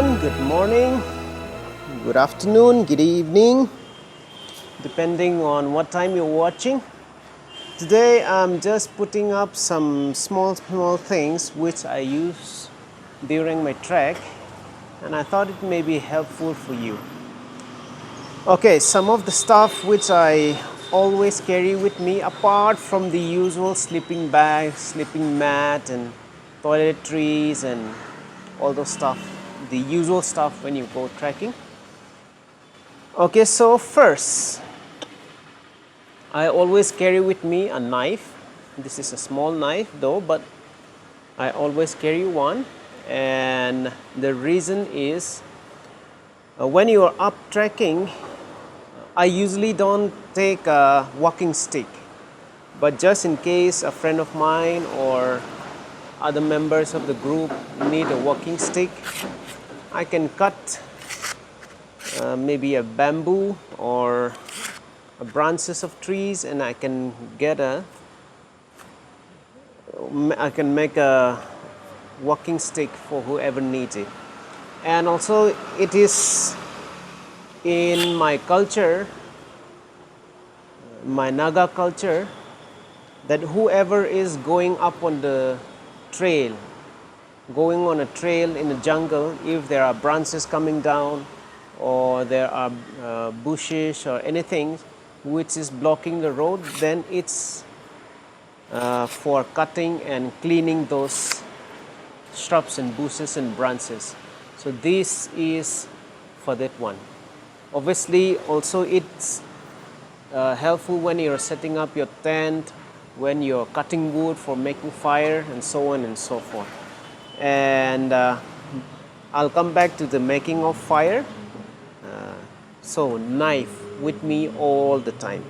everyone, good morning, good afternoon, good evening, depending on what time you're watching. Today I'm just putting up some small things which I use during my trek, and I thought it may be helpful for you. Okay, some of the stuff which I always carry with me, apart from the usual sleeping bag, sleeping mat and toiletries and all those stuff, the usual stuff when you go trekking. Okay, so first, I always carry with me a knife. This is a small knife though, but I always carry one, and the reason is when you are up trekking, I usually don't take a walking stick, but just in case a friend of mine or other members of the group need a walking stick, I can cut maybe a bamboo or branches of trees, and I can make a walking stick for whoever needs it. And also it is in my culture, my Naga culture, that whoever is going up on the trail, going on a trail in the jungle, if there are branches coming down or there are bushes or anything which is blocking the road, then it's for cutting and cleaning those shrubs and bushes and branches. So this is for that one. Obviously also it's helpful when you're setting up your tent, when you're cutting wood for making fire, and so on and so forth. And I'll come back to the making of fire. So knife with me all the time.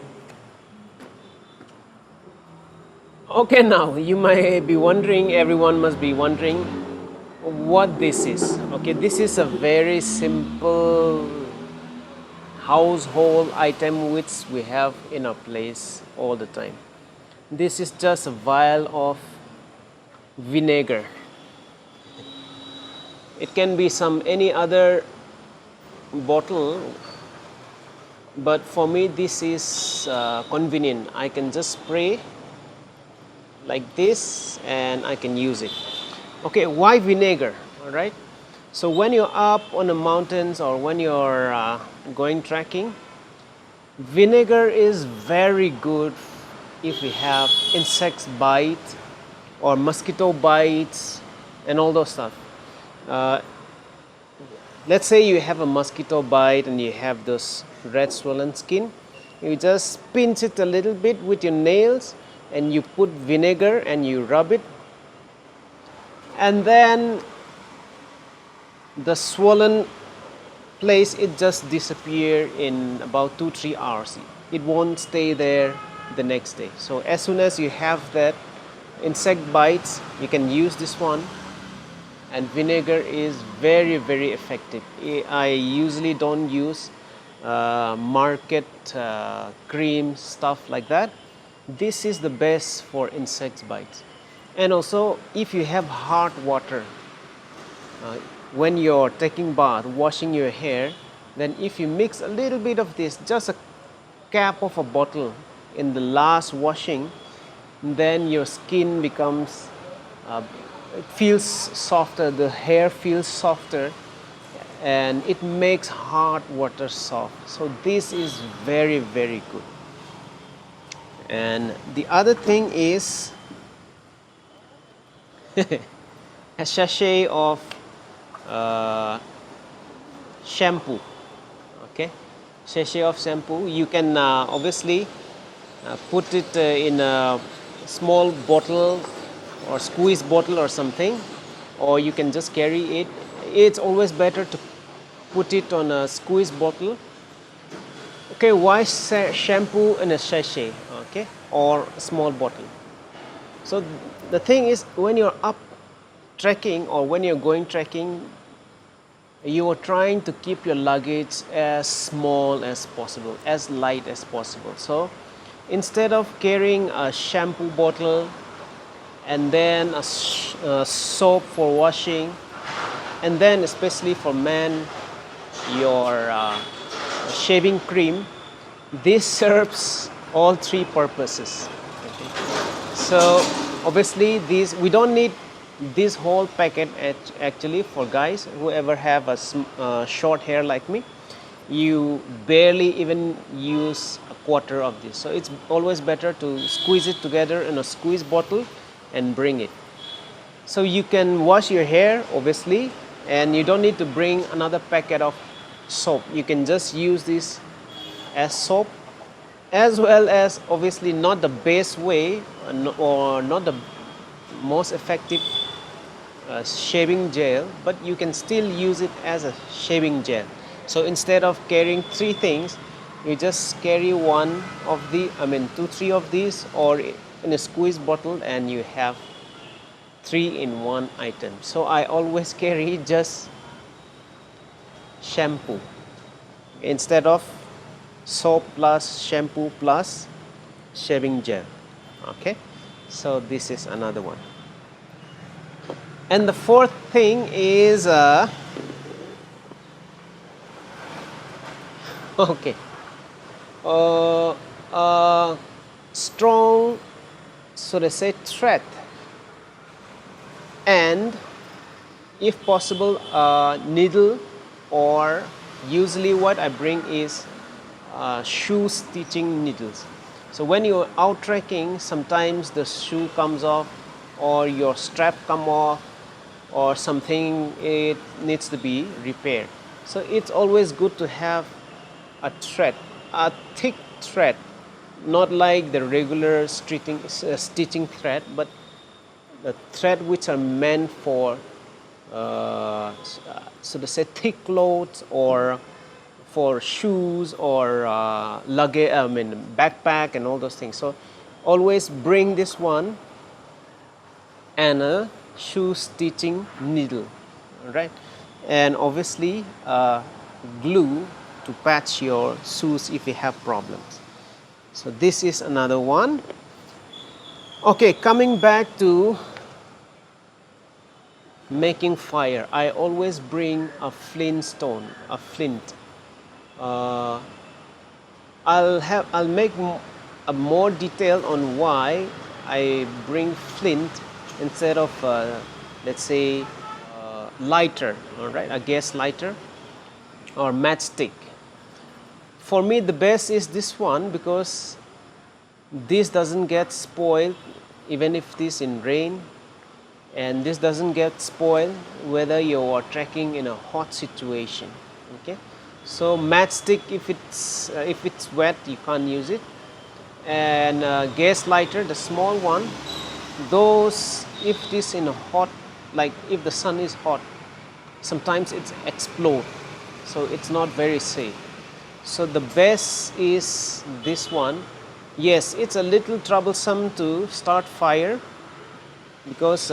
Okay, now you might be wondering, everyone must be wondering what this is. Okay, this is a very simple household item which we have in our place all the time. This is just a vial of vinegar. It can be any other bottle, but for me this is convenient. I can just spray like this and I can use it. Okay, why vinegar? All right. So when you're up on the mountains or when you're going trekking, vinegar is very good if we have insects bite or mosquito bites and all those stuff. Let's say you have a mosquito bite and you have those red swollen skin. You just pinch it a little bit with your nails and you put vinegar and you rub it, and then the swollen place, it just disappear in about 2-3 hours. It won't stay there the next day. So as soon as you have that insect bites, you can use this one, and vinegar is very, very effective. I usually don't use market cream, stuff like that. This is the best for insect bites. And also if you have hot water, when you're taking bath, washing your hair, then if you mix a little bit of this, just a cap of a bottle in the last washing, then your skin becomes, it feels softer, the hair feels softer, and it makes hot water soft. So this is very, very good. And the other thing is a sachet of shampoo. Okay, sachet of shampoo. You can obviously put it in a small bottle or squeeze bottle or something, or you can just carry it. It's always better to put it on a squeeze bottle. Okay, why shampoo in a sachet? Okay, or a small bottle. So the thing is, when you're up trekking or when you're going trekking, you are trying to keep your luggage as small as possible, as light as possible. So instead of carrying a shampoo bottle and then a soap for washing, And then especially for men, your shaving cream, this serves all three purposes. So obviously these, we don't need this whole packet actually. For guys who ever have a short hair like me, you barely even use a quarter of this. So it's always better to squeeze it together in a squeeze bottle and bring it. So you can wash your hair obviously, and you don't need to bring another packet of soap. You can just use this as soap, as well as obviously not the best way or not the most effective shaving gel, but you can still use it as a shaving gel. So instead of carrying three things, you just carry one of the, two, three of these, or in a squeeze bottle, and you have 3-in-1 item. So I always carry just shampoo instead of soap plus shampoo plus shaving gel. Okay, so this is another one. And the fourth thing is okay, strong, so to say, thread, and if possible needle, or usually what I bring is shoe stitching needles. So when you're out trekking, sometimes the shoe comes off or your strap come off or something, it needs to be repaired. So it's always good to have a thread, a thick thread, not like the regular stitching thread, but the thread which are meant for so to say thick clothes, or for shoes, or luggage, backpack and all those things. So always bring this one and a shoe stitching needle, right? And obviously glue to patch your shoes if you have problems. So this is another one. Okay, coming back to making fire, I always bring a flint. I'll make a more detail on why I bring flint instead of let's say lighter, all right, a gas lighter or matchstick. For me, the best is this one, because this doesn't get spoiled even if this in rain, and this doesn't get spoiled whether you are trekking in a hot situation. Okay, so matchstick, if it's wet, you can't use it. And gas lighter, the small one, those, if this in a hot, like if the sun is hot, sometimes it's explode, so it's not very safe. So the best is this one. Yes, it's a little troublesome to start fire, because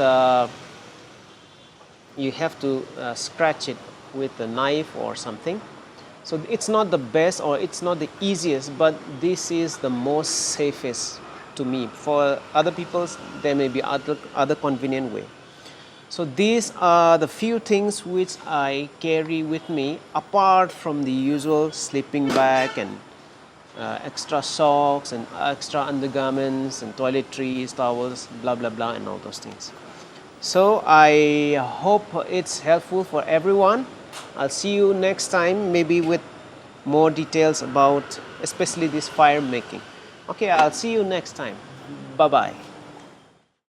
you have to scratch it with a knife or something. So it's not the best, or it's not the easiest, but this is the most safest to me. For other people, there may be other convenient way. So these are the few things which I carry with me, apart from the usual sleeping bag and extra socks and extra undergarments and toiletries, towels, blah blah blah, and all those things. So I hope it's helpful for everyone. I'll see you next time, maybe with more details about especially this fire making. Okay, I'll see you next time. Bye bye.